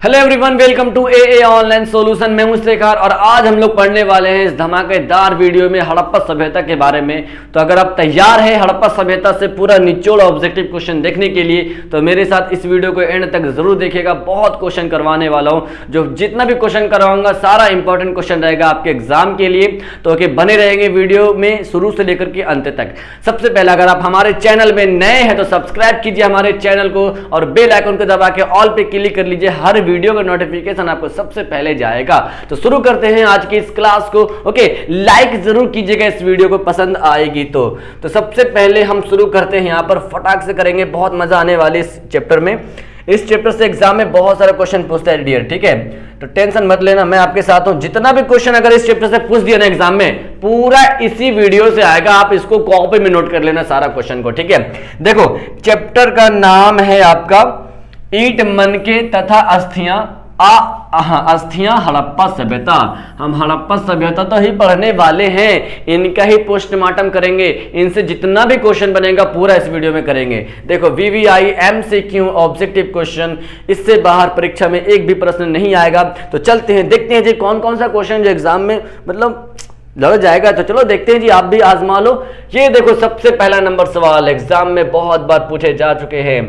Hello everyone, welcome to a online solution. मैं मुस्तेकार और आज हम लोग पढ़ने वाले हैं इस धमाकेदार वीडियो में हड़प्पा सभ्यता के बारे में। तो अगर आप तैयार हैं हड़प्पा सभ्यता से पूरा निचोड़ ऑब्जेक्टिव क्वेश्चन देखने के लिए तो मेरे साथ इस वीडियो को एंड तक जरूर देखिएगा। बहुत क्वेश्चन करवाने वाला हूं, जो जितना भी क्वेश्चन करवाऊंगा सारा इंपॉर्टेंट क्वेश्चन रहेगा आपके एग्जाम के लिए। तो बने रहेंगे वीडियो में शुरू से लेकर के अंत तक। सबसे पहले अगर आप हमारे चैनल में नए हैं तो सब्सक्राइब कीजिए हमारे चैनल को और बेल आइकन को दबा के ऑल पे क्लिक कर लीजिए। हर वीडियो का नोटिफिकेशन आपको सबसे पहले जाएगा। तो शुरू करते हैं आज की इस क्लास को। लाइक जरूर कीजिएगा इस वीडियो को पसंद आएगी तो सबसे पहले हम शुरू करते हैं। यहां पर फटाक से करेंगे, बहुत मजा आने वाली इस चैप्टर में। इस चैप्टर से एग्जाम में बहुत सारे क्वेश्चन पूछता है डियर, ठीक है। तो टेंशन मत लेना, मैं आपके साथ हूं। जितना भी क्वेश्चन अगर इस चैप्टर से पूछ दिया ना एग्जाम में, पूरा इसी वीडियो से आएगा। आप इसको कॉपी में नोट कर लेना सारा क्वेश्चन को, ठीक है। देखो चैप्टर का नाम है आपका ईंट मनके तथा अस्थियां अस्थियां हड़प्पा सभ्यता। हम हड़प्पा सभ्यता तो ही पढ़ने वाले हैं, इनका ही पोस्टमार्टम करेंगे। इनसे जितना भी क्वेश्चन बनेगा पूरा इस वीडियो में करेंगे। देखो वीवीआई एमसीक्यू ऑब्जेक्टिव क्वेश्चन, इससे बाहर परीक्षा में एक भी प्रश्न नहीं आएगा। तो चलते हैं, देखते हैं जी कौन कौन सा क्वेश्चन जो एग्जाम में मतलब लड़ जाएगा। तो चलो देखते हैं जी, आप भी आजमा लो। ये देखो सबसे पहला नंबर सवाल एग्जाम में बहुत बार पूछे जा चुके हैं।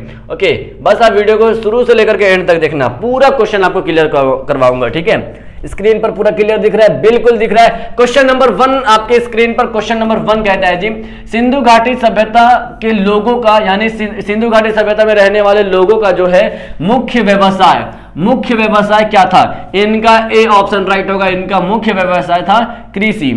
बस आप वीडियो को शुरू से लेकर के एंड तक देखना, पूरा क्वेश्चन आपको क्लियर करवाऊंगा, ठीक है। स्क्रीन पर पूरा क्लियर दिख रहा है? बिल्कुल दिख रहा है। क्वेश्चन नंबर 1 आपके स्क्रीन पर। क्वेश्चन नंबर 1 कहता है जी, सिंधु घाटी सभ्यता के लोगों का, यानी सिंधु घाटी सभ्यता में रहने वाले लोगों का जो है मुख्य व्यवसाय क्या था? इनका ए ऑप्शन राइट होगा। इनका मुख्य व्यवसाय था कृषि।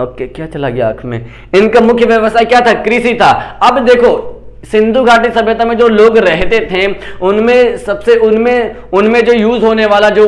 क्या चला गया आंख में? इनका मुख्य व्यवसाय क्या था? कृषि था। अब देखो सिंधु घाटी सभ्यता में जो लोग रहते थे उनमें सबसे उनमें जो यूज होने वाला जो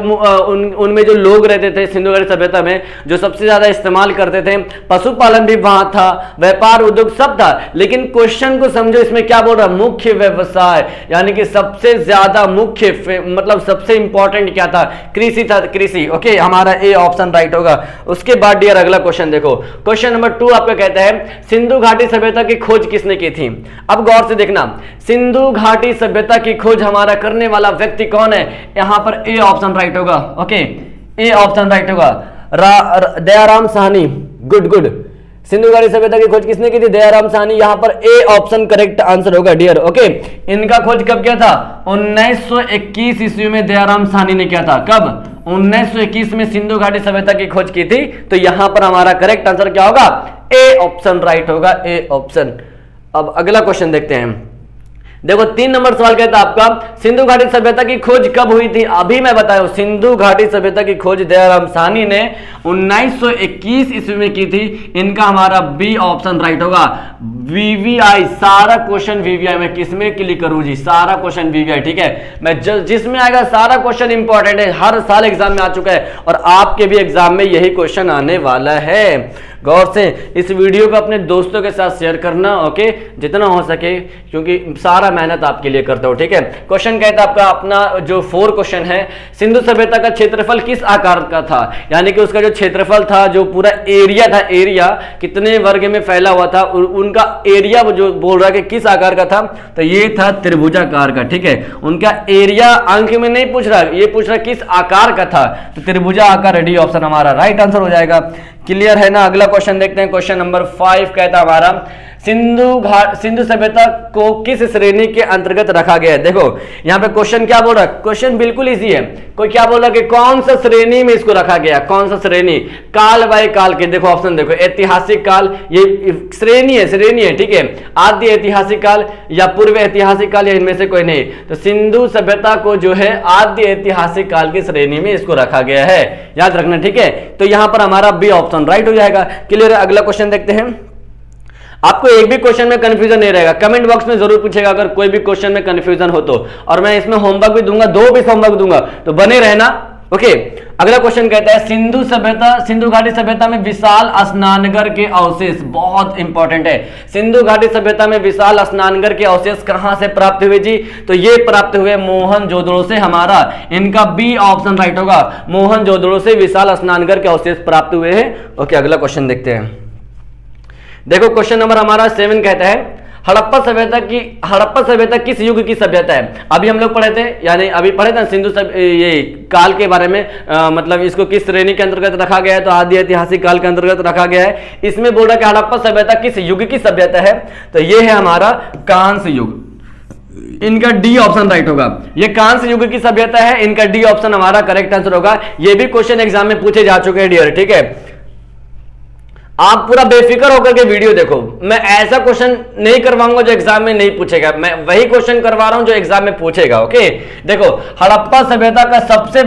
उनमें जो लोग रहते थे सिंधु घाटी सभ्यता में, जो सबसे ज्यादा इस्तेमाल करते थे, पशुपालन भी वहां था, व्यापार उद्योग सब था। लेकिन क्वेश्चन को समझो, इसमें क्या बोल रहा है? मुख्य व्यवसाय, यानी कि सबसे ज्यादा मुख्य मतलब सबसे इंपॉर्टेंट क्या था? कृषि था, कृषि। हमारा ए ऑप्शन राइट होगा। उसके बाद डियर अगला क्वेश्चन देखो, क्वेश्चन नंबर 2 आपका कहता है सिंधु घाटी सभ्यता की खोज किसने की थी? अब गौर से देखना, सिंधु घाटी सभ्यता की खोज हमारा करने वाला व्यक्ति कौन है? यहां पर ए ऑप्शन राइट होगा। ए ऑप्शन राइट होगा, दयाराम साहनी। गुड। सिंधु घाटी सभ्यता की खोज किसने की थी? दयाराम साहनी। यहां पर ए ऑप्शन करेक्ट आंसर होगा डियर। इनका खोज कब किया था? 1921 ईस्वी में दयाराम साहनी ने किया था। कब? 1921 में सिंधु घाटी सभ्यता की खोज की थी। तो यहां पर हमारा करेक्ट आंसर क्या होगा? ए ऑप्शन राइट होगा, ए ऑप्शन। अब अगला क्वेश्चन देखते हैं। देखो 3 नंबर सवाल कहता है आपका सिंधु घाटी सभ्यता की खोज कब हुई थी? अभी मैं बताया सिंधु घाटी सभ्यता की खोज दयाराम साहनी ने 1921 ईस्वी में की थी। इनका हमारा बी ऑप्शन राइट होगा। वीवीआई, सारा क्वेश्चन वीवीआई में किसमें क्लिक करूं जी? सारा क्वेश्चन वीवीआई, ठीक है। मैं जिसमें आएगा सारा क्वेश्चन इंपॉर्टेंट है, हर साल एग्जाम में आ चुका है और आपके भी एग्जाम में यही क्वेश्चन आने वाला है। गौर से इस वीडियो को अपने दोस्तों के साथ शेयर करना, जितना हो सके, क्योंकि सारा मेहनत आपके लिए करता हूं, ठीक है। क्वेश्चन कहता है आपका अपना जो 4 क्वेश्चन है, सिंधु सभ्यता का क्षेत्रफल किस आकार का था? यानी कि उसका जो क्षेत्रफल था, जो पूरा एरिया था, एरिया कितने वर्ग में फैला हुआ था, उनका एरिया जो बोल रहा है कि किस आकार का था, तो ये था त्रिभुजाकार का, ठीक है। उनका एरिया अंक में नहीं पूछ रहा, ये पूछ रहा किस आकार का था, तो त्रिभुजा आकार। डी ऑप्शन हमारा राइट आंसर हो जाएगा। क्लियर है ना? अगला क्वेश्चन देखते हैं। क्वेश्चन नंबर 5 कहता है हमारा सिंधु सभ्यता को किस श्रेणी के अंतर्गत रखा गया है? देखो यहां पे क्वेश्चन क्या बोल रहा है? क्वेश्चन बिल्कुल इजी है। कोई क्या बोल रहा है कि कौन सा श्रेणी में इसको रखा गया? कौन सा श्रेणी? काल बाय काल के। देखो ऑप्शन देखो, ऐतिहासिक काल, ये श्रेणी है, ठीक है। आदि ऐतिहासिक काल या पूर्व ऐतिहासिक काल, या इनमें से कोई नहीं। तो सिंधु सभ्यता को जो है आदि ऐतिहासिक काल की श्रेणी में इसको रखा गया है, याद रखना, ठीक है। तो यहां पर हमारा बी ऑप्शन राइट हो जाएगा। क्लियर है? अगला क्वेश्चन देखते हैं। आपको एक भी क्वेश्चन में कंफ्यूजन नहीं रहेगा, कमेंट बॉक्स में जरूर पूछेगा अगर कोई भी क्वेश्चन में कंफ्यूजन हो तो, और मैं इसमें होमवर्क भी दूंगा, 2 भी होमवर्क दूंगा, तो बने रहना। अगला क्वेश्चन कहता है सिंधु घाटी सभ्यता में विशाल स्नानघर के अवशेष, बहुत इंपॉर्टेंट है। सिंधु घाटी सभ्यता में विशाल स्नानघर के अवशेष कहां से प्राप्त हुए जी? तो ये प्राप्त हुए मोहनजोदड़ो से। हमारा इनका बी ऑप्शन राइट होगा। मोहनजोदड़ो से विशाल स्नानघर के अवशेष प्राप्त हुए हैं। अगला क्वेश्चन देखते हैं। देखो क्वेश्चन नंबर हमारा 7 कहता है हड़प्पा सभ्यता किस युग की सभ्यता है? अभी हम लोग पढ़े थे, यानी अभी पढ़े थे सिंधु ये काल के बारे में, मतलब इसको किस श्रेणी के अंतर्गत रखा गया है? तो आदि ऐतिहासिक काल के अंतर्गत रखा गया है। इसमें बोल रहा है कि हड़प्पा सभ्यता किस युग की सभ्यता है? तो ये है हमारा कांस्य युग। इनका डी ऑप्शन राइट होगा। ये कांस्य युग की सभ्यता है, इनका डी ऑप्शन हमारा करेक्ट आंसर होगा। ये भी क्वेश्चन एग्जाम में पूछे जा चुके हैं डियर, ठीक है। आप पूरा बेफिक्र होकर के वीडियो देखो, मैं ऐसा क्वेश्चन नहीं करवाऊंगा जो एग्जाम में नहीं पूछेगा, मैं वही क्वेश्चन करवा रहा हूं जो एग्जाम में पूछेगा। ओके, देखो हड़प्पा सभ्यता का सबसे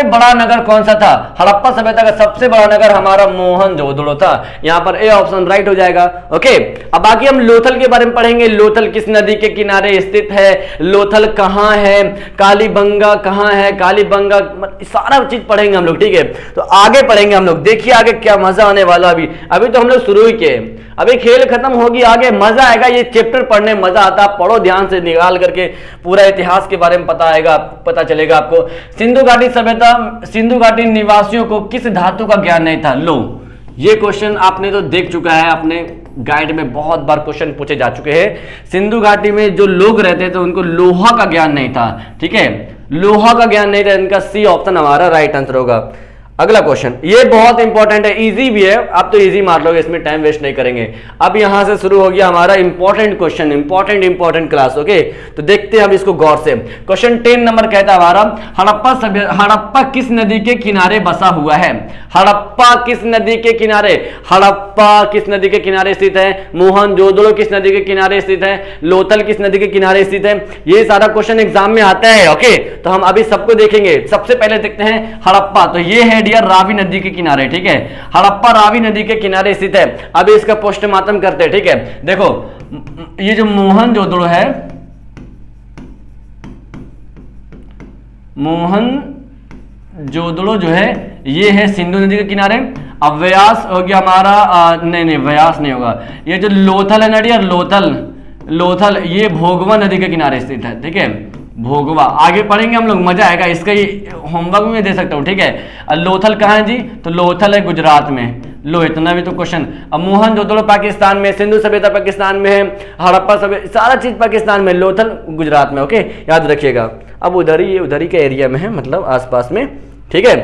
बड़ा नगर कौन सा था? हड़प्पा सभ्यता का सबसे बड़ा नगर हमारा मोहनजोदड़ो था। यहां पर ए ऑप्शन राइट हो जाएगा। ओके, अब बाकी हम लोथल के बारे में पढ़ेंगे। लोथल किस नदी के किनारे स्थित है? लोथल कहां है? कालीबंगा कहां है? कालीबंगा सारा चीज पढ़ेंगे हम लोग, ठीक है। तो आगे पढ़ेंगे हम लोग, देखिए आगे क्या मजा आने वाला। अभी तो हम लोग शुरू ही किए, अभी खेल खत्म होगी, आगे मजा आएगा। ये चैप्टर पढ़ने मजा आता, पढ़ो ध्यान से, निकाल करके पूरा इतिहास के बारे में पता चलेगा आपको। सिंधु घाटी निवासियों को किस धातु का ज्ञान नहीं था? लो, ये क्वेश्चन आपने तो देख चुका है, अपने गाइड में बहुत बार क्वेश्चन पूछे जा चुके हैं। सिंधु घाटी में जो लोग रहते थे उनको लोहा का ज्ञान नहीं था, ठीक है, लोहा का ज्ञान नहीं था। इनका सी ऑप्शन हमारा राइट आंसर होगा। अगला क्वेश्चन, ये बहुत इंपॉर्टेंट है, इजी भी है, आप तो इजी मार लोगे, इसमें टाइम वेस्ट नहीं करेंगे। अब यहां से शुरू हो गया हमारा important question, important class. Okay, तो देखते हैं हम इसको गौर से। क्वेश्चन 10 नंबर कहता है हमारा, हड़प्पा किस नदी के किनारे बसा हुआ है? हड़प्पा किस नदी के किनारे? हड़प्पा किस नदी के किनारे स्थित है? मोहनजोदड़ो किस नदी के किनारे स्थित है? लोथल किस नदी के किनारे स्थित है? ये सारा क्वेश्चन एग्जाम में आता है। ओके, तो हम अभी सबको देखेंगे। सबसे पहले देखते हैं हड़प्पा, तो ये है डियर रावी नदी के किनारे, ठीक है। हड़प्पा रावी नदी के किनारे स्थित है। अभी इसका पोस्टमार्टम करते हैं, ठीक है। देखो ये जो मोहनजोदड़ो है, मोहनजोदड़ो जो है ये है सिंधु नदी के किनारे। अब व्यास हो गया हमारा, नहीं व्यास नहीं होगा। ये जो लोथल है ना डियर, लोथल ये भोगवा नदी के किनारे स्थित है, ठीक है, भोगवा। आगे पढ़ेंगे हम लोग, मजा आएगा, इसका ही होमवर्क में दे सकता हूँ, ठीक है। लोथल कहाँ है जी? तो लोथल है गुजरात में। लो, इतना भी तो क्वेश्चन। अब मोहनजोदड़ो पाकिस्तान में, सिंधु सभ्यता पाकिस्तान में है, हड़प्पा सभ्यता सारा चीज पाकिस्तान में, लोथल गुजरात में। ओके, याद रखिएगा। अब उधर ही के एरिया में है, मतलब आसपास में, ठीक है।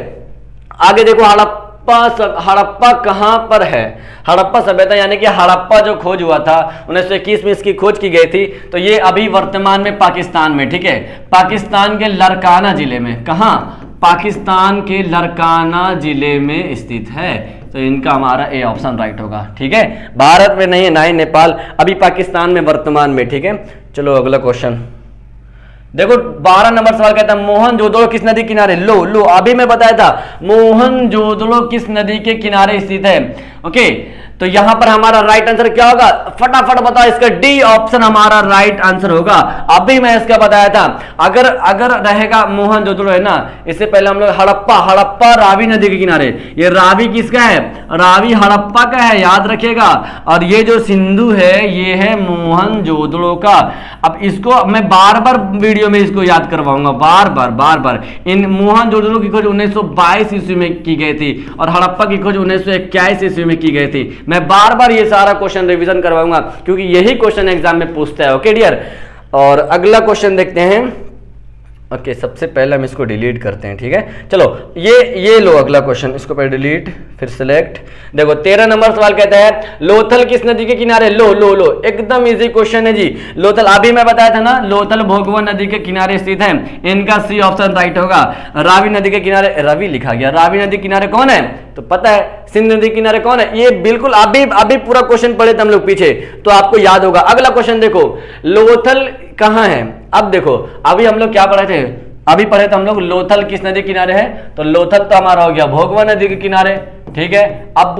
आगे देखो हड़प्पा कहां पर है? हड़प्पा सभ्यता यानी कि हड़प्पा जो खोज हुआ था 1921 में, इसकी खोज की गई थी। तो ये अभी वर्तमान में पाकिस्तान में, ठीक है, पाकिस्तान के लरकाना जिले में। कहां? पाकिस्तान के लरकाना जिले में स्थित है। तो इनका हमारा ए ऑप्शन राइट होगा, ठीक है। भारत में नहीं है, ना ही नेपाल, अभी पाकिस्तान में वर्तमान में, ठीक है। चलो अगला क्वेश्चन देखो, 12 नंबर सवाल कहता है मोहनजोदड़ो किस नदी किनारे? लो अभी मैं बताया था, मोहनजोदड़ो किस नदी के किनारे स्थित है। ओके, तो यहां पर हमारा राइट आंसर क्या होगा? फटाफट बताओ, इसका डी ऑप्शन हमारा राइट आंसर होगा। अभी मैं इसका बताया था, अगर रहेगा मोहनजोदड़ो है ना, इससे पहले हम लोग हड़प्पा रावी नदी के किनारे। ये रावी किसका है? रावी हड़प्पा का है, याद रखिएगा। और ये जो सिंधु है ये है मोहनजोदड़ो का। अब इसको मैं बार बार वीडियो में इसको याद करवाऊंगा, बार बार। इन मोहनजोदड़ो की खोज 1922 ईस्वी में की गई थी और हड़प्पा की खोज 1921 ईस्वी में की गई थी। मैं बार बार ये सारा क्वेश्चन रिवीजन करवाऊंगा क्योंकि यही क्वेश्चन एग्जाम में पूछता है। ओके डियर, और अगला क्वेश्चन देखते हैं। ओके, सबसे पहले हम इसको डिलीट करते हैं, ठीक है। चलो ये लो अगला क्वेश्चन, इसको पहले डिलीट फिर सिलेक्ट। देखो 13 नंबर सवाल कहता है लोथल किस नदी के किनारे? लो एकदम इजी क्वेश्चन है जी। लोथल अभी मैं बताया था ना, लोथल भोगवा नदी के किनारे स्थित है। इनका सी ऑप्शन राइट होगा। रावी नदी के किनारे, रवि लिखा गया, रावी नदी किनारे कौन है? तो पता है सिंध नदी किनारे कौन है? ये बिल्कुल अभी पूरा क्वेश्चन पढ़े थे हम लोग पीछे, तो आपको याद होगा। अगला क्वेश्चन देखो, लोथल कहां है? अब देखो, अभी हम लोग क्या पढ़े थे? अभी पढ़े थे हम लोग लोथल किस नदी किनारे है, तो लोथल तो हमारा हो गया भोगवा नदी के किनारे, ठीक है। अब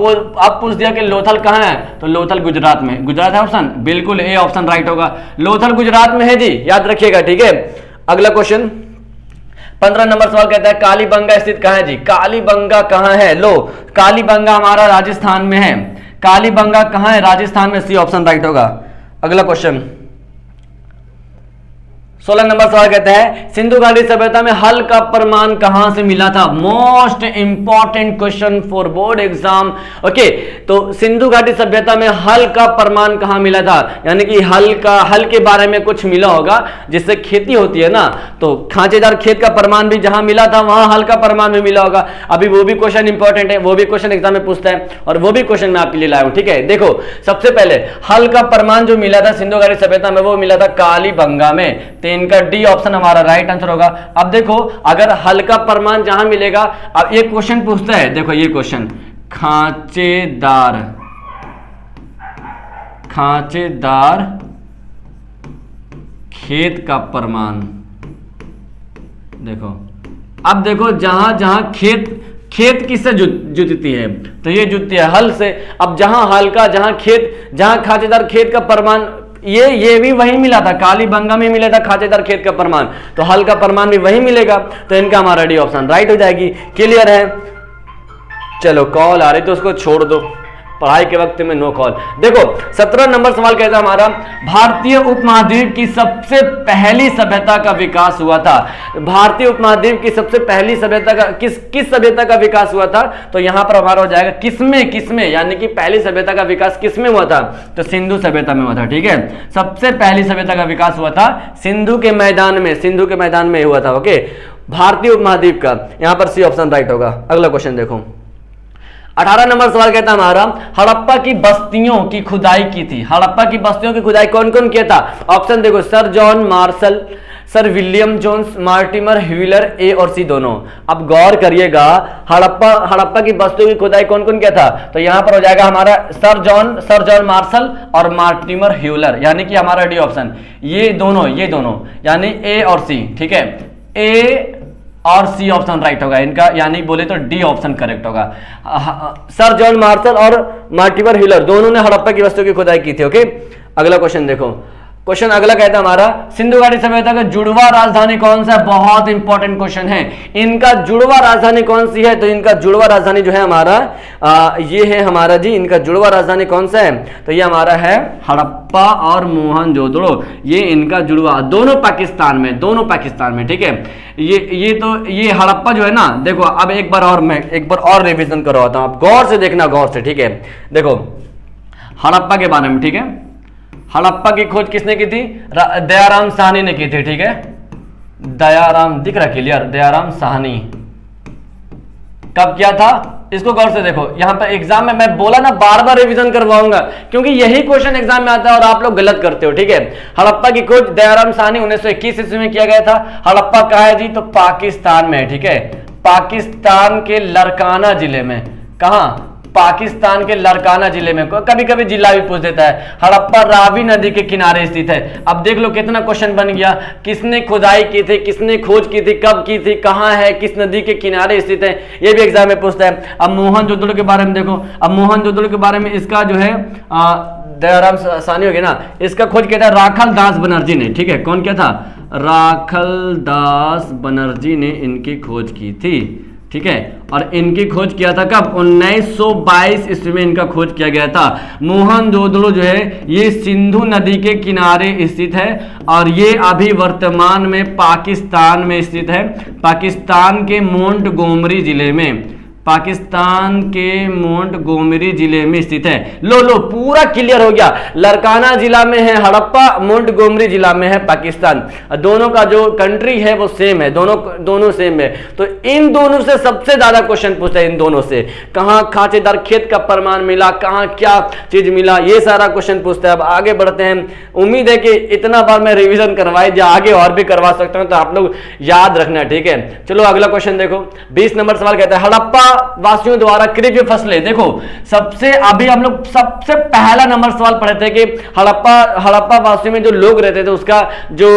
पूछ दिया कि लोथल कहां है, तो लोथल गुजरात में। गुजरात है ऑप्शन, बिल्कुल ए ऑप्शन राइट होगा। लोथल गुजरात में है जी, याद रखिएगा, ठीक है। अगला क्वेश्चन 15 नंबर सवाल कहता है कालीबंगा स्थित कहां है जी? कालीबंगा कहां है? लो, कालीबंगा हमारा राजस्थान में है। कालीबंगा कहां है? राजस्थान में, सी ऑप्शन राइट होगा। अगला क्वेश्चन 16 नंबर सवाल कहता है सिंधु घाटी सभ्यता में हल का प्रमाण कहां से मिला था? Most important question for board exam. Okay, तो सिंधु घाटी सभ्यता में हल का प्रमाण कहां मिला था? यानी कि हल के बारे में कुछ मिला होगा जिससे खेती होती है ना, तो खांचेदार खेत का प्रमाण भी जहां मिला था वहां हल का प्रमाण भी मिला होगा। अभी वो भी क्वेश्चन इंपॉर्टेंट है, वो भी क्वेश्चन एग्जाम में पूछता है और वो भी क्वेश्चन मैं आपके लिए लाया हूं। ठीक है, देखो सबसे पहले हल का प्रमाण जो मिला था सिंधु घाटी सभ्यता में वो मिला था कालीबंगा में, इनका डी ऑप्शन हमारा राइट आंसर होगा। अब देखो अगर हल का प्रमाण जहां मिलेगा, अब ये क्वेश्चन पूछता है, देखो ये क्वेश्चन खांचेदार खेत का प्रमाण। देखो अब देखो जहां जहां खेत किससे जुतती है? तो ये जुतती है हल से। अब जहां हल का जहां खांचेदार खेत का प्रमाण, ये भी वही मिला था, कालीबंगा में मिला था खांचेदार खेत का प्रमाण, तो हल का प्रमाण भी वही मिलेगा, तो इनका हमारा डी ऑप्शन राइट हो जाएगी। क्लियर है? चलो कॉल आ रही तो उसको छोड़ दो, पढ़ाई के वक्त में नो कॉल। देखो 17 नंबर सवाल कहता है हमारा भारतीय उपमहाद्वीप की सबसे पहली सभ्यता का विकास हुआ था। भारतीय उपमहाद्वीप की सबसे पहली सभ्यता का किस सभ्यता का विकास हुआ था? तो यहां पर हमारा हो जाएगा किसमें, यानी कि पहली सभ्यता का विकास किसमें हुआ था? तो सिंधु सभ्यता में हुआ था। ठीक है, सबसे पहली सभ्यता का विकास हुआ था सिंधु के मैदान में हुआ था। ओके, भारतीय उपमहाद्वीप का, यहां पर सी ऑप्शन राइट होगा। अगला क्वेश्चन देखो 18 नंबर सवाल कहता है हमारा हड़प्पा की बस्तियों की खुदाई की थी। हड़प्पा की बस्तियों की खुदाई कौन कौन किया था? ऑप्शन देखो sir John Marshall, sir William Jones, Mortimer Wheeler, A और सी दोनों। अब गौर करिएगा हड़प्पा की बस्तियों की खुदाई कौन कौन किया था? तो यहां पर हो जाएगा हमारा सर जॉन मार्शल और मार्टिमर ह्यूलर, यानी कि हमारा डी ऑप्शन ये दोनों यानी ए और सी। ठीक है, ए और सी ऑप्शन राइट होगा इनका, यानी बोले तो डी ऑप्शन करेक्ट होगा। सर जॉन मार्शल और मार्टिमर ह्यूलर दोनों ने हड़प्पा की बस्तियों की खुदाई की थी। ओके, अगला क्वेश्चन देखो, क्वेश्चन अगला कहता है हमारा सिंधु घाटी सभ्यता का जुड़वा राजधानी कौन सा है? बहुत इंपॉर्टेंट क्वेश्चन है। इनका जुड़वा राजधानी कौन सी है? तो इनका जुड़वा राजधानी जो है हमारा ये है हमारा जी, इनका जुड़वा राजधानी कौन सा है? तो ये हमारा है हड़प्पा और मोहनजोदड़ो, ये इनका जुड़वा, दोनों पाकिस्तान में। ठीक है, ये हड़प्पा जो है ना, देखो अब एक बार और रिवीजन करवाता हूं, आप गौर से देखना, गौर से। ठीक है, देखो हड़प्पा के बारे में। ठीक है, हड़प्पा की खोज किसने की थी? दयाराम साहनी ने की थी। ठीक है, दयाराम दिख रहा क्लियर, दयाराम साहनी कब किया था? इसको गौर से देखो, यहां पर एग्जाम में मैं बोला ना बार बार रिवीजन करवाऊंगा, क्योंकि यही क्वेश्चन एग्जाम में आता है और आप लोग गलत करते हो। ठीक है, हड़प्पा की खोज दयाराम साहनी 1921 ईस्वी में किया गया था। हड़प्पा कहाँ है जी? तो पाकिस्तान में। ठीक है, पाकिस्तान के लरकाना जिले में। कहां? पाकिस्तान के लरकाना जिले में, कभी कभी जिला भी पूछ देता है। हड़प्पा रावी नदी के किनारे स्थित है। अब देख लो कितना क्वेश्चन बन गया, किसने खुदाई की थी, किसने खोज की थी, कब की थी, कहां है, किस नदी के किनारे स्थित है, ये भी एग्जाम में पूछता है। अब मोहनजोदड़ो के बारे में देखो, अब मोहनजोदड़ो के बारे में इसका जो है दयाराम साहनी हो गया ना, इसका खोज किया था राखल दास बनर्जी ने। ठीक है, कौन किया था? राखल दास बनर्जी ने इनकी खोज की थी। ठीक है, और इनकी खोज किया था कब? 1922 ईस्वी में इनका खोज किया गया था। मोहनजोदड़ो जो है ये सिंधु नदी के किनारे स्थित है और ये अभी वर्तमान में पाकिस्तान में स्थित है, पाकिस्तान के मोंटगोमरी जिले में, पाकिस्तान के मोंटगोमरी जिले में स्थित है। लो पूरा क्लियर हो गया, लरकाना जिला में है हड़प्पा, मोंटगोमरी जिला में है पाकिस्तान। दोनों का जो कंट्री है वो सेम है, दोनों सेम है। तो इन दोनों से सबसे ज्यादा क्वेश्चन पूछता है, इन दोनों से कहां खांचेदार खेत का प्रमाण मिला, कहां क्या चीज मिला, ये सारा क्वेश्चन पूछता है। अब आगे बढ़ते हैं, उम्मीद है कि इतना बार मैं रिविजन करवाई, जो आगे और भी करवा सकता हूं, तो आप लोग याद रखना। ठीक है, चलो अगला क्वेश्चन देखो, 20 नंबर सवाल कहता है हड़प्पा वासियों द्वारा कृषि फसलें। देखो अभी हम लोग सबसे पहला नंबर सवाल पढ़े थे कि हड़प्पा वासियों में जो लोग रहते थे उसका जो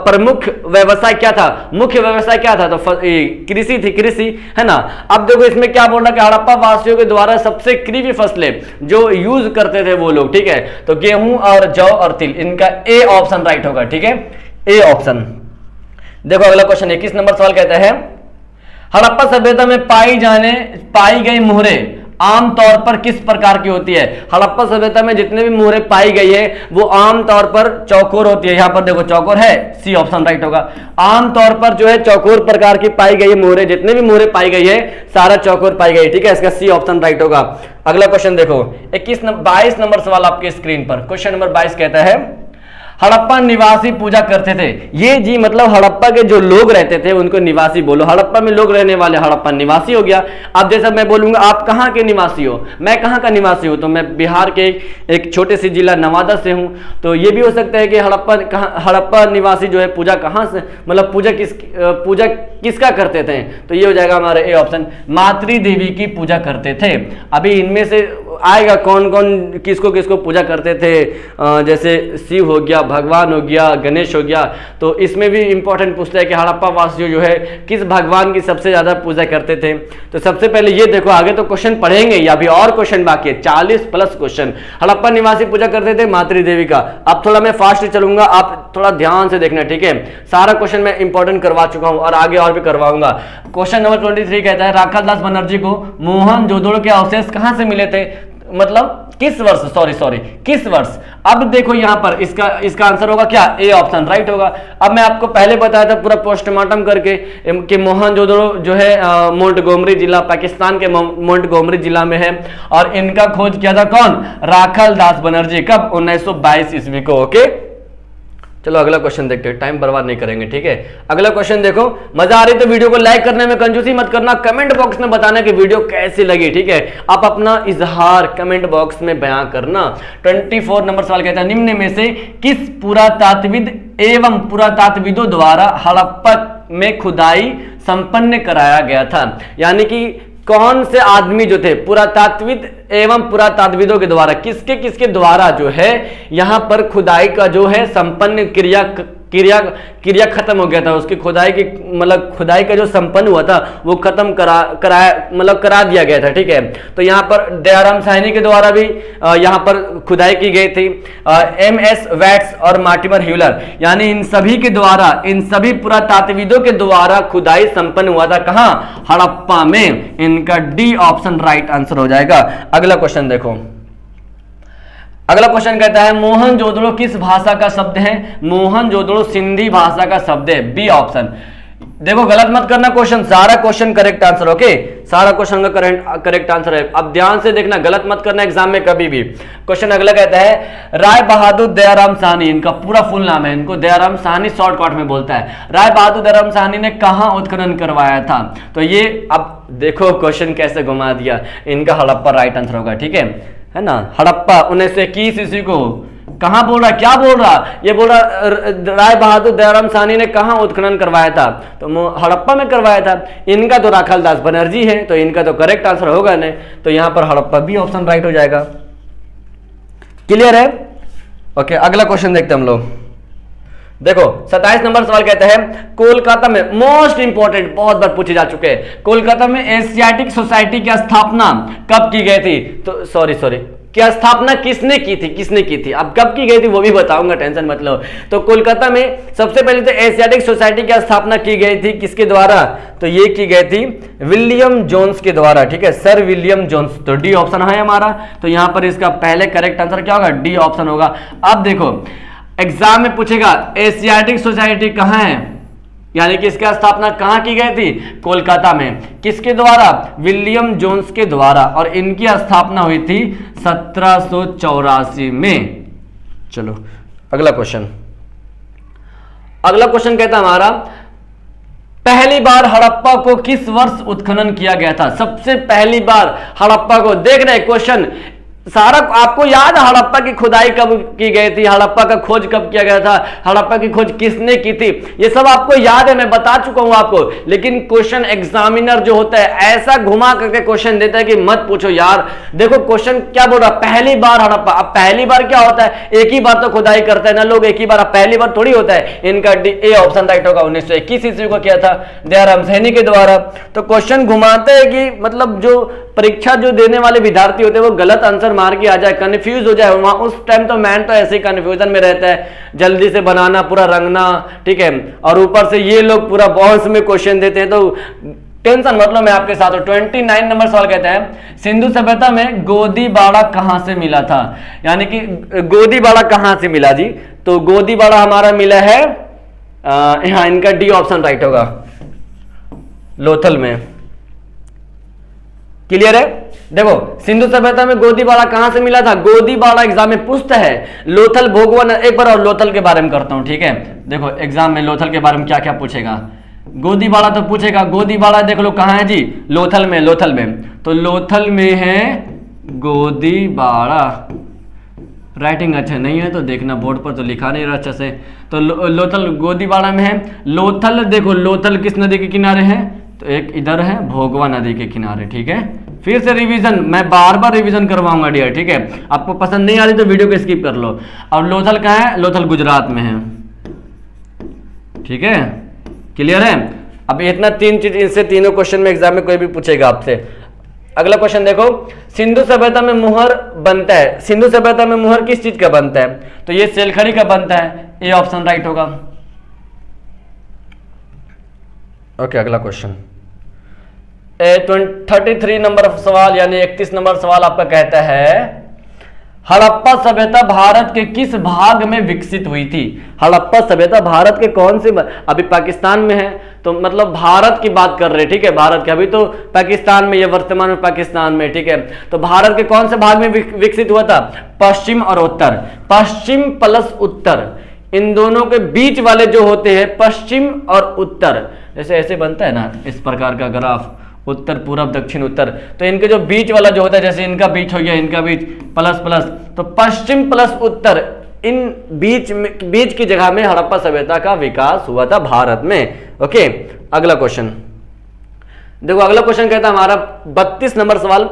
प्रमुख व्यवसाय क्या था, मुख्य व्यवसाय क्या था? तो कृषि थी, कृषि है ना। अब देखो इसमें क्या बोल रहा है कि हड़प्पा वासियों के द्वारा सबसे कृषि फसलें जो यूज करते थे वो लोग। ठीक है, तो गेहूं और जौ और तिल, इनका ए ऑप्शन राइट होगा। ठीक है, ए ऑप्शन। देखो अगला क्वेश्चन 21 नंबर सवाल कहता है हड़प्पा सभ्यता में पाई गई मोहरे आमतौर पर किस प्रकार की होती है? हड़प्पा सभ्यता में जितने भी मोहरे पाई गई है वो आमतौर पर चौकोर होती है। यहां पर देखो चौकोर है, सी ऑप्शन राइट होगा। आमतौर पर जो है चौकोर प्रकार की पाई गई है मोहरे, जितने भी मोहरे पाई गई है सारा चौकोर पाई गई, ठीक है, इसका सी ऑप्शन राइट होगा। अगला क्वेश्चन देखो 22 नंबर सवाल आपके स्क्रीन पर, क्वेश्चन नंबर 22 कहता है हड़प्पा निवासी पूजा करते थे। ये जी मतलब हड़प्पा के जो लोग रहते थे उनको निवासी बोलो। हड़प्पा में लोग रहने वाले, हड़प्पा निवासी हो गया। अब जैसा मैं बोलूंगा आप कहाँ के निवासी हो, मैं कहाँ का निवासी हूं, तो मैं बिहार के एक छोटे से जिला नवादा से हूं, तो ये भी हो सकता है कि हड़प्पा निवासी जो है पूजा कहाँ से, मतलब पूजा किसका करते थे, तो ये हो जाएगा हमारा ए ऑप्शन, मातृ देवी की पूजा करते थे। अभी इनमें से आएगा कौन कौन किसको किसको पूजा करते थे, जैसे शिव हो गया, भगवान हो गया, गणेश हो गया, तो इसमें भी इंपॉर्टेंट पूछता है कि हड़प्पा वासियों जो है किस भगवान की सबसे ज्यादा पूजा करते थे। तो सबसे पहले ये देखो, आगे तो क्वेश्चन पढ़ेंगे या अभी और क्वेश्चन बाकी है, 40 प्लस क्वेश्चन। हड़प्पा निवासी पूजा करते थे मातृ देवी का। अब थोड़ा मैं फास्ट चलूंगा, आप थोड़ा ध्यान से देखना, ठीक है। सारा क्वेश्चन मैं इंपॉर्टेंट करवा चुका हूं और आगे और भी करवाऊंगा। क्वेश्चन नंबर 23 कहता है राखालदास बनर्जी को मोहनजोदड़ो के अवशेष कहां से मिले थे, मतलब किस वर्ष, सॉरी किस वर्ष। अब देखो यहां पर इसका आंसर होगा क्या, ए ऑप्शन राइट होगा। अब मैं आपको पहले बताया था पूरा पोस्टमार्टम करके कि मोहनजोदड़ो जो है मोंटगोमरी जिला, पाकिस्तान के मोंटगोमरी जिला में है, और इनका खोज किया था कौन, राखालदास बनर्जी, कब, 1922 ईस्वी को। ओके चलो अगला क्वेश्चन देखते हैं, टाइम बर्बाद नहीं करेंगे, ठीक है। अगला क्वेश्चन देखो, मजा आ रही तो वीडियो को लाइक करने में कंजूसी मत करना, कमेंट बॉक्स में बताना कि वीडियो कैसी लगी, ठीक है। आप अपना इजहार कमेंट बॉक्स में बयां करना। 24 नंबर सवाल कहता है निम्न में से किस पुरातात्विद एवं पुरातात्विदों द्वारा हड़प्पा में खुदाई संपन्न कराया गया था, यानी कि कौन से आदमी जो थे पुरातात्विद एवं पुरातात्विदों के द्वारा, किसके किसके द्वारा जो है यहां पर खुदाई का जो है संपन्न क्रिया खत्म हो गया था, उसकी खुदाई की मतलब खुदाई का जो संपन्न हुआ था वो खत्म करा दिया गया था, ठीक है। तो यहाँ पर दयाराम साहनी के द्वारा भी यहाँ पर खुदाई की गई थी। MS वैट्स और मार्टिमर ह्यूलर, यानी इन सभी के द्वारा, इन सभी पुरातात्विदों के द्वारा खुदाई संपन्न हुआ था कहां, हड़प्पा में। इनका डी ऑप्शन राइट आंसर हो जाएगा। अगला क्वेश्चन देखो, अगला क्वेश्चन कहता है मोहनजोदड़ो किस भाषा का शब्द है, मोहनजोदड़ो सिंधी भाषा का शब्द है, बी ऑप्शन। देखो गलत मत करना क्वेश्चन, सारा क्वेश्चन करेक्ट आंसर, ओके, सारा क्वेश्चन का करेक्ट आंसर है। अब ध्यान से देखना, गलत मत करना एग्जाम में कभी भी। क्वेश्चन अगला कहता है राय बहादुर दयाराम साहनी, इनका पूरा फुल नाम है, इनको दयाराम साहनी शॉर्टकट में बोलता है। राय बहादुर दयाराम साहनी ने कहां उत्खनन करवाया था, तो ये अब देखो क्वेश्चन कैसे घुमा दिया, इनका हड़प्पा राइट आंसर होगा, ठीक है ना। हड़प्पा 1921 ईस्वी को कहां बोल रहा, क्या बोल रहा, ये बोल रहा राय बहादुर दयाराम साहनी ने कहां उत्खनन करवाया था, तो हड़प्पा में करवाया था। इनका तो राखालदास बनर्जी है, तो इनका तो करेक्ट आंसर होगा नहीं, तो यहां पर हड़प्पा बी ऑप्शन राइट हो जाएगा। क्लियर है, ओके। अगला क्वेश्चन देखते हम लोग, देखो 27 नंबर सवाल कहता है कोलकाता में, मोस्ट इंपोर्टेंट, बहुत बार पूछे जा चुके हैं, कोलकाता में एशियाटिक सोसाइटी की स्थापना कब की गई थी, तो सॉरी क्या स्थापना किसने की थी, अब कब की गई थी वो भी बताऊंगा, टेंशन मत लो। तो कोलकाता में सबसे पहले तो एशियाटिक सोसाइटी की स्थापना की गई थी किसके द्वारा, तो ये की गई थी विलियम जोन्स के द्वारा, ठीक है, सर विलियम जोन्स, तो डी ऑप्शन है हमारा। तो यहां पर इसका पहले करेक्ट आंसर क्या होगा, डी ऑप्शन होगा। अब देखो एग्जाम में पूछेगा एशियाटिक सोसाइटी कहां है, यानी कि इसका स्थापना कहां की गई थी, कोलकाता में, किसके द्वारा, विलियम जोन्स के द्वारा, और इनकी स्थापना हुई थी 1784 में। चलो अगला क्वेश्चन, अगला क्वेश्चन कहता है हमारा पहली बार हड़प्पा को किस वर्ष उत्खनन किया गया था, सबसे पहली बार हड़प्पा को, देख रहे क्वेश्चन सारा आपको याद है, हड़प्पा की खुदाई कब की गई थी, हड़प्पा का खोज कब किया गया था, हड़प्पा की खोज किसने की थी, ये सब आपको याद है, मैं बता चुका हूं आपको। लेकिन क्वेश्चन एग्जामिनर जो होता है ऐसा घुमा करके क्वेश्चन देता है कि मत पूछो यार। देखो क्वेश्चन क्या बोल रहा, पहली बार हड़प्पा, अब पहली बार क्या होता है, एक ही बार तो खुदाई करते हैं ना लोग, एक ही बार, अब पहली बार थोड़ी होता है। इनका ए ऑप्शन राइट होगा, 1921 ईस्वी को किया था दयाराम साहनी के द्वारा। तो क्वेश्चन घुमाते हैं कि मतलब जो परीक्षा जो देने वाले विद्यार्थी होते हैं वो गलत आंसर मार के आ जाए, कंफ्यूज हो जाए, वहां उस टाइम तो मैन तो ऐसे ही कंफ्यूजन में रहता है, जल्दी से बनाना, पूरा रंगना, ठीक है, और ऊपर से ये लोग पूरा बॉन्स में क्वेश्चन देते हैं, तो टेंशन मतलब मैं आपके साथ हूं। 29 नंबर सवाल कहता है सिंधु सभ्यता में गोदीबाड़ा कहां से मिला था, यानी कि गोदीबाड़ा कहां से मिला जी, तो गोदीबाड़ा हमारा मिला है यहां, इनका डी ऑप्शन राइट होगा, लोथल में। क्लियर है? देखो सिंधु सभ्यता में गोदीबाड़ा कहां से मिला था, गोदीबाड़ा एग्जाम में पूछता है, लोथल भोगवन। एक बार और लोथल के बारे में करता हूं, ठीक है। देखो एग्जाम में लोथल के बारे में क्या क्या पूछेगा, गोदीबाड़ा तो पूछेगा, गोदीबाड़ा देख लो कहां है जी, लोथल में, लोथल में, तो लोथल में है गोदीबाड़ा। राइटिंग अच्छा नहीं है तो देखना, बोर्ड पर तो लिखा नहीं रहा अच्छा से, तो लोथल गोदीबाड़ा में है। लोथल देखो, लोथल किस नदी के किनारे है, तो एक इधर है भोगवा नदी के किनारे, ठीक है। फिर से रिवीजन, मैं बार बार रिवीजन करवाऊंगा डियर, ठीक है। आपको पसंद नहीं आ रही तो वीडियो को स्किप कर लो। और लोथल कहाँ है, लोथल गुजरात में है, ठीक है। क्लियर है? अब इतना तीन चीज, इनसे तीनों क्वेश्चन में एग्जाम में कोई भी पूछेगा आपसे। अगला क्वेश्चन देखो, सिंधु सभ्यता में मुहर बनता है, सिंधु सभ्यता में मुहर किस चीज का बनता है, तो ये सेलखड़ी का बनता है, ए ऑप्शन राइट होगा। ओके अगला क्वेश्चन 33 नंबर सवाल यानी 31 नंबर सवाल आपका कहता है हड़प्पा सभ्यता भारत के किस भाग में विकसित हुई थी। हड़प्पा सभ्यता भारत के कौन से, अभी पाकिस्तान में है तो मतलब भारत की बात कर रहे हैं, ठीक है, भारत के, अभी तो पाकिस्तान में, ये वर्तमान में पाकिस्तान में, ठीक है। तो भारत के कौन से भाग में विकसित हुआ था, पश्चिम और उत्तर, पश्चिम प्लस उत्तर, इन दोनों के बीच वाले जो होते हैं पश्चिम और उत्तर, जैसे ऐसे बनता है ना इस प्रकार का ग्राफ, उत्तर पूर्व दक्षिण उत्तर, तो इनके जो बीच वाला जो होता है, जैसे इनका बीच हो गया, इनका बीच प्लस प्लस, तो पश्चिम प्लस उत्तर, इन बीच की जगह में हड़प्पा सभ्यता का विकास हुआ था भारत में। ओके अगला क्वेश्चन देखो, अगला क्वेश्चन कहता है हमारा 32 नंबर सवाल,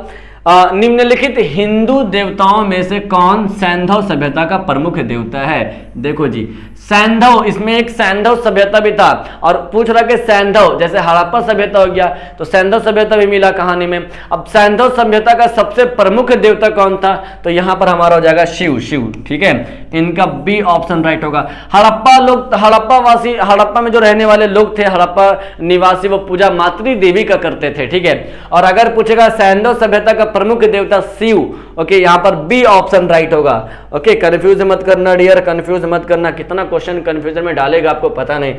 निम्नलिखित हिंदू देवताओं में से कौन सैंधव सभ्यता का प्रमुख देवता है। देखो जी सैंधव, इसमें एक सैंधव सभ्यता भी था, और पूछ रहा कि सैंधव, जैसे हड़प्पा सभ्यता हो गया तो सैंधव सभ्यता भी मिला कहानी में। अब सैंधव सभ्यता का सबसे प्रमुख देवता कौन था, तो यहां पर हमारा हो जाएगा शिव, शिव, ठीक है, इनका बी ऑप्शन राइट होगा। हड़प्पा लोग, हड़प्पा वासी, हड़प्पा में जो रहने वाले लोग थे, हड़प्पा निवासी, वो पूजा मातृ देवी का करते थे, ठीक है। और अगर पूछेगा सैंधव सभ्यता का प्रमुख देवता शिव, ओके, यहां पर बी ऑप्शन राइट होगा। ओके कंफ्यूज मत करना डियर, कंफ्यूज मत करना, कितना क्वेश्चन कंफ्यूजन में डालेगा आपको पता नहीं।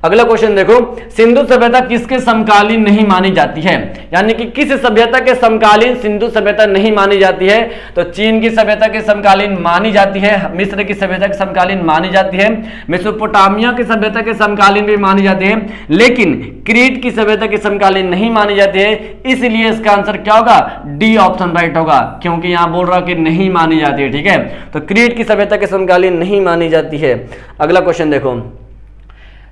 अगला क्वेश्चन देखो, सिंधु सभ्यता किसके समकालीन नहीं मानी जाती है, यानी कि किस सभ्यता के समकालीन सिंधु सभ्यता नहीं मानी जाती है, तो चीन की सभ्यता के समकालीन मानी जाती है, मिस्र की सभ्यता के समकालीन मानी जाती है, मेसोपोटामिया की सभ्यता के समकालीन भी मानी जाती है, लेकिन क्रीट की सभ्यता के समकालीन नहीं मानी जाती है। इसलिए इसका आंसर क्या होगा, डी ऑप्शन राइट होगा, क्योंकि यहां बोल रहा कि नहीं मानी जाती है, ठीक है। तो क्रीट की सभ्यता के समकालीन नहीं मानी जाती है। अगला क्वेश्चन देखो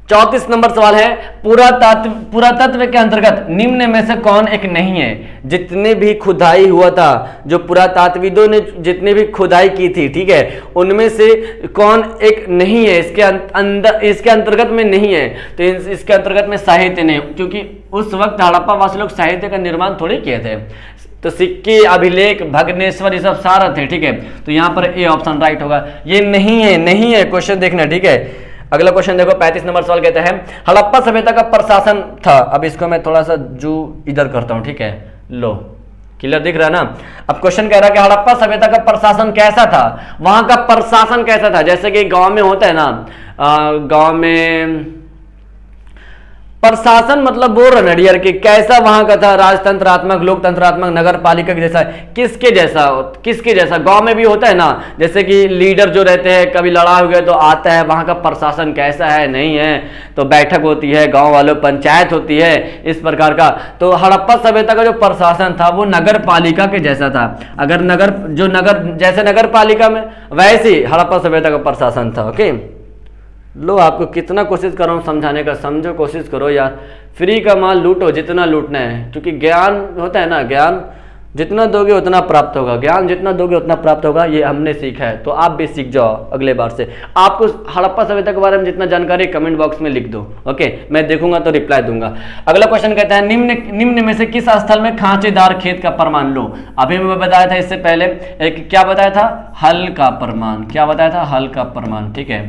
34 नंबर सवाल है, पुरातत्व के अंतर्गत निम्न में से कौन एक नहीं है। जितने भी खुदाई हुआ था, जो पुरातात्विदों ने जितने भी खुदाई की थी, ठीक है, उनमें से कौन एक नहीं है, इसके अंदर, इसके अंतर्गत में नहीं है, तो इसके अंतर्गत में साहित्य नहीं, क्योंकि उस वक्त हड़प्पा वासी लोग साहित्य का निर्माण थोड़े किए थे, तो सिक्के, अभिलेख, भग्नेश्वर, ये सब सारा थे, ठीक है। तो यहां पर ए ऑप्शन राइट होगा, ये नहीं है, नहीं है, क्वेश्चन देखना, ठीक है। अगला क्वेश्चन देखो 35 नंबर सवाल कहता है हड़प्पा सभ्यता का प्रशासन था। अब इसको मैं थोड़ा सा जू इधर करता हूं, ठीक है, लो क्लियर दिख रहा है ना। अब क्वेश्चन कह रहा है कि हड़प्पा सभ्यता का प्रशासन कैसा था, वहां का प्रशासन कैसा था, जैसे कि गांव में होता है ना, गांव में प्रशासन मतलब बोल रहे नडियर के कैसा वहां का था, राजतंत्रात्मक, लोकतंत्रात्मक, नगर पालिका के जैसा, किसके जैसा, किसके जैसा गांव में भी होता है ना, जैसे कि लीडर जो रहते हैं कभी लड़ाई हो गया तो आता है, वहां का प्रशासन कैसा है, नहीं है, तो बैठक होती है, गांव वालों पंचायत होती है, इस प्रकार का। तो हड़प्पा सभ्यता का जो प्रशासन था वो नगर पालिका के जैसा था। अगर नगर, जो नगर जैसे नगर पालिका में, वैसे हड़प्पा सभ्यता का प्रशासन था। ओके लो, आपको कितना कोशिश कर रहा हूँ समझाने का, समझो, कोशिश करो यार, फ्री का माल लूटो जितना लूटना है, क्योंकि ज्ञान होता है ना, ज्ञान जितना दोगे उतना प्राप्त होगा, ज्ञान जितना दोगे उतना प्राप्त होगा, ये हमने सीखा है, तो आप भी सीख जाओ अगले बार से। आपको हड़प्पा सभ्यता के बारे में जितना जानकारी कमेंट बॉक्स में लिख दो, ओके, मैं देखूंगा तो रिप्लाई दूंगा। अगला क्वेश्चन कहता है निम्न में से किस स्थल में खांचेदार खेत का प्रमाण लो। अभी मैं बताया था इससे पहले, एक क्या बताया था, हल का प्रमाण, क्या बताया था, हल का प्रमाण, ठीक है।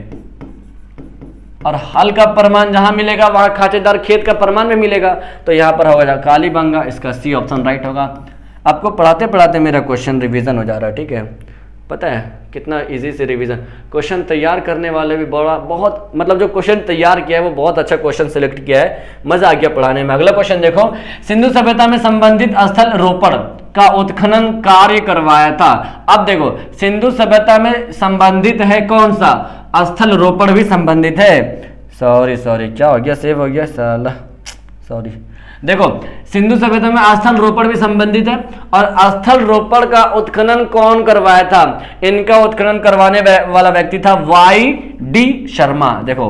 और हल का प्रमाण जहां मिलेगा वहां खांचेदार खेत का प्रमाण भी मिलेगा, तो यहाँ पर होगा कालीबंगा, इसका सी ऑप्शन राइट होगा। आपको पढ़ाते पढ़ाते मेरा क्वेश्चन रिवीजन हो जा रहा है, ठीक है, पता है कितना इजी से रिवीजन। क्वेश्चन तैयार करने वाले भी बहुत मतलब जो क्वेश्चन तैयार किया है वो बहुत अच्छा क्वेश्चन सिलेक्ट किया है, मजा आ गया पढ़ाने में। अगला क्वेश्चन देखो, सिंधु सभ्यता में संबंधित स्थल रोपड़ का उत्खनन कार्य करवाया था। अब देखो सिंधु सभ्यता में संबंधित है कौन सा, स्थल रोपड़ भी संबंधित है। सॉरी क्या हो गया, सेव हो गया साला, सॉरी। देखो सिंधु सभ्यता में स्थल रोपड़ भी संबंधित है, और स्थल रोपड़ का उत्खनन कौन करवाया था, इनका उत्खनन करवाने वाला व्यक्ति था Y.D. शर्मा। देखो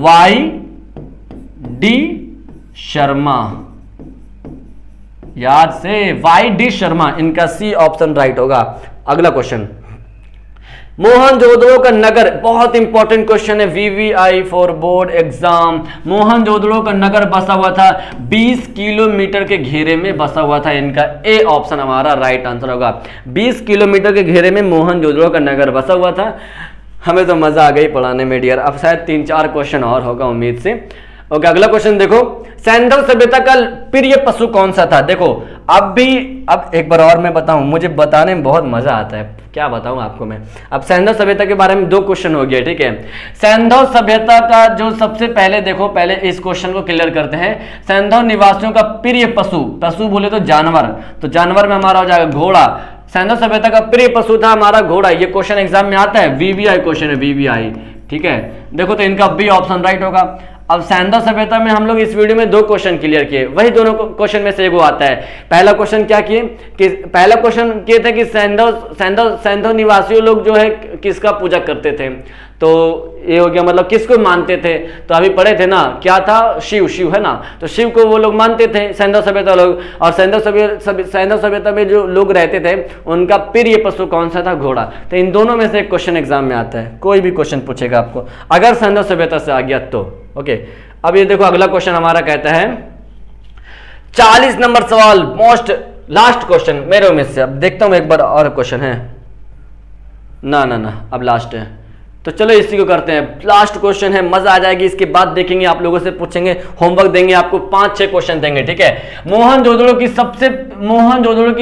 Y.D. शर्मा, याद से Y.D. शर्मा, इनका सी ऑप्शन राइट होगा। अगला क्वेश्चन, मोहनजोदड़ो का नगर, बहुत इंपॉर्टेंट क्वेश्चन है, VVI for board exam. Mohenjodaro का नगर बसा हुआ था 20 किलोमीटर के घेरे में बसा हुआ था, इनका ए ऑप्शन हमारा राइट आंसर होगा। 20 किलोमीटर के घेरे में मोहनजोदड़ो का नगर बसा हुआ था। हमें तो मजा आ गई पढ़ाने में डियर। अब शायद 3-4 क्वेश्चन और होगा उम्मीद से। ओके अगला क्वेश्चन देखो, सैंडल सभ्यता का प्रिय पशु कौन सा था। देखो अब एक बार और मैं बताऊं, मुझे बताने में बहुत मजा आता है, क्या बताऊं आपको मैं। अब सैंडल सभ्यता के बारे में 2 क्वेश्चन हो गया, ठीक है। सैंडल सभ्यता का जो सबसे पहले देखो, पहले इस क्वेश्चन को क्लियर करते हैं। सैंडल निवासियों का प्रिय पशु बोले तो जानवर, तो जानवर में हमारा हो जाएगा घोड़ा। सैंडल सभ्यता का प्रिय पशु था हमारा घोड़ा, ये क्वेश्चन एग्जाम में आता है, VVI क्वेश्चन है, VVI, ठीक है। देखो तो इनका बी ऑप्शन राइट होगा। अब सैंडल सभ्यता में हम लोग इस वीडियो में 2 क्वेश्चन क्लियर किए, वही दोनों क्वेश्चन में से एक आता है। पहला क्वेश्चन क्या किए कि पहला क्वेश्चन किए थे कि सैंडल निवासियों लोग जो है किसका पूजा करते थे, तो ये हो गया मतलब किसको मानते थे, तो अभी पढ़े थे ना, क्या था, शिव है ना, तो शिव को वो लोग मानते थे सैंडल सभ्यता लोग। और सैंडल सभ्यता में जो लोग रहते थे उनका प्रिय पशु कौन सा था, घोड़ा। तो इन दोनों में से एक क्वेश्चन एग्जाम में आता है, कोई भी क्वेश्चन पूछेगा आपको अगर सैंडल सभ्यता से आ गया तो। ओके अब ये देखो अगला क्वेश्चन हमारा कहता है 40 नंबर सवाल, मोस्ट लास्ट क्वेश्चन मेरे उम्मीद से। अब देखता हूं एक बार और क्वेश्चन है ना अब लास्ट है, तो चलो इसी को करते हैं। लास्ट क्वेश्चन है, मजा आ जाएगी, इसके बाद देखेंगे आप लोगों से पूछेंगे, होमवर्क देंगे आपको, 5-6 क्वेश्चन देंगे, ठीक है। मोहनजोदड़ो की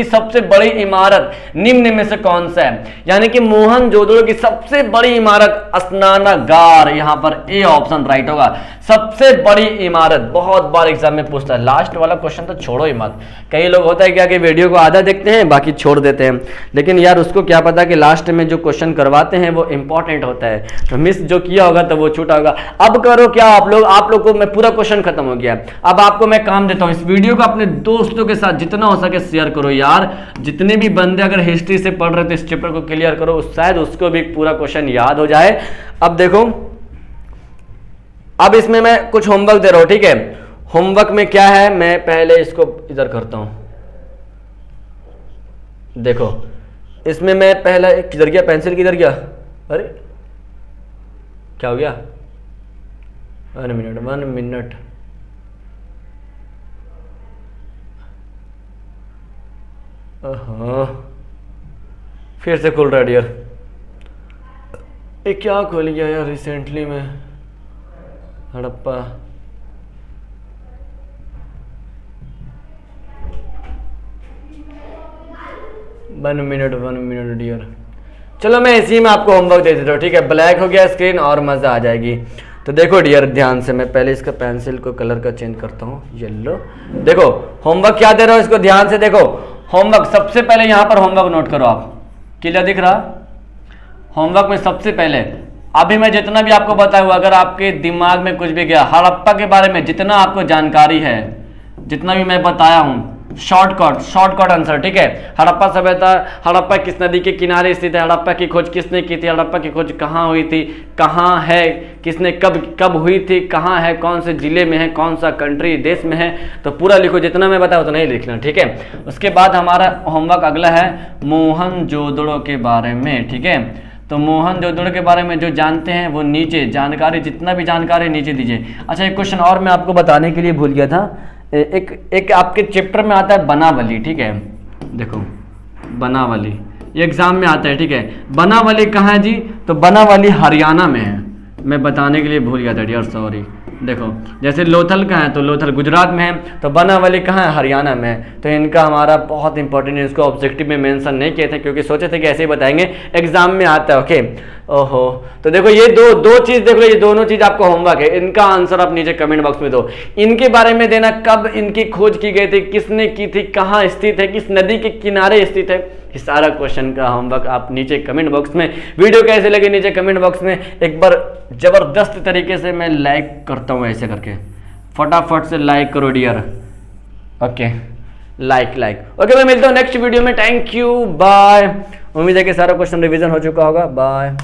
सबसे बड़ी इमारत निम्न में से कौन सा है, यानी कि मोहनजोदड़ो की सबसे बड़ी इमारत स्नानागार, यहां पर ए ऑप्शन राइट होगा। सबसे बड़ी इमारत बहुत बार एग्जाम में पूछता है, लास्ट वाला क्वेश्चन तो छोड़ो ही मत। कई लोग होता है क्या कि वीडियो को आधा देखते हैं बाकी छोड़ देते हैं, लेकिन यार उसको क्या पता कि लास्ट में जो क्वेश्चन करवाते हैं वो इंपॉर्टेंट होता है, तो मिस जो किया होगा तो वो छूटा होगा। अब करो क्या आप लोग को मैं पूरा क्वेश्चन खत्म हो गया। अब आपको मैं काम देता हूं, इस वीडियो को अपने दोस्तों के साथ जितना हो सके शेयर करो यार। जितने भी बंदे अगर हिस्ट्री से पढ़ रहे थे इस चैप्टर को क्लियर करो, शायद उसको भी पूरा क्वेश्चन याद हो जाए। अब देखो अब इसमें मैं कुछ होमवर्क दे रहा हूं, ठीक है। होमवर्क में क्या है, मैं पहले इसको इधर करता हूं। देखो इसमें मैं पहला किधर गया, पेंसिल किधर गया, अरे क्या हो गया, 1 मिनट फिर से खुल रहा है डियर, ये क्या खुल गया यार रिसेंटली में, हड़प्पा। वन मिनट डियर, चलो मैं इसी में आपको होमवर्क दे देता हूँ, ठीक है। ब्लैक हो गया स्क्रीन और मजा आ जाएगी। तो देखो डियर ध्यान से, मैं पहले इसका पेंसिल को कलर का चेंज करता हूँ, येलो। देखो होमवर्क क्या दे रहा हूँ, इसको ध्यान से देखो। होमवर्क सबसे पहले यहाँ पर होमवर्क नोट करो आप, क्लियर दिख रहा। होमवर्क में सबसे पहले अभी मैं जितना भी आपको बताया हुआ, अगर आपके दिमाग में कुछ भी गया, हड़प्पा के बारे में जितना आपको जानकारी है, जितना भी मैं बताया हूँ, शॉर्टकट आंसर, ठीक है। हड़प्पा सभ्यता, हड़प्पा किस नदी के किनारे स्थित है, हड़प्पा की खोज किसने की थी, हड़प्पा की खोज कहाँ हुई थी, कहाँ है, किसने कब हुई थी, कहाँ है, कौन से जिले में है, कौन सा कंट्री देश में है, तो पूरा लिखो, जितना मैं बताया उतना ही लिखना, ठीक है। उसके बाद हमारा होमवर्क अगला है मोहनजोदड़ो के बारे में, ठीक है। तो मोहनजोदड़ो के बारे में जो जानते हैं वो नीचे जानकारी, जितना भी जानकारी नीचे दीजिए। अच्छा एक क्वेश्चन और मैं आपको बताने के लिए भूल गया था, एक आपके चैप्टर में आता है बनावली, ठीक है। देखो बनावली ये एग्जाम में आता है, ठीक है। बनावली कहाँ है जी, तो बनावली हरियाणा में है। मैं बताने के लिए भूल गया था डियर, सॉरी। देखो जैसे लोथल कहाँ है, तो लोथल गुजरात में है, तो बनावली कहाँ है, हरियाणा में है। तो इनका हमारा बहुत इंपॉर्टेंट है, इसको ऑब्जेक्टिव में मेंशन नहीं किए थे क्योंकि सोचे थे कि ऐसे ही बताएंगे, एग्जाम में आता है। ओके, ओहो, तो देखो ये दो चीज देख लो, ये दोनों चीज आपको होमवर्क है, इनका आंसर आप नीचे कमेंट बॉक्स में दो। इनके बारे में देना, कब इनकी खोज की गई थी, किसने की थी, कहाँ स्थित है, किस नदी के किनारे स्थित है, इस सारा क्वेश्चन का होमवर्क आप नीचे कमेंट बॉक्स में। वीडियो कैसे लगे नीचे कमेंट बॉक्स में एक बार जबरदस्त तरीके से मैं लाइक करता हूँ, ऐसे करके फटाफट से लाइक करो डियर। Okay, like. ओके, मैं मिलता हूँ नेक्स्ट वीडियो में। Thank you, bye. उम्मीद है कि सारा क्वेश्चन रिवीजन हो चुका होगा। बाय।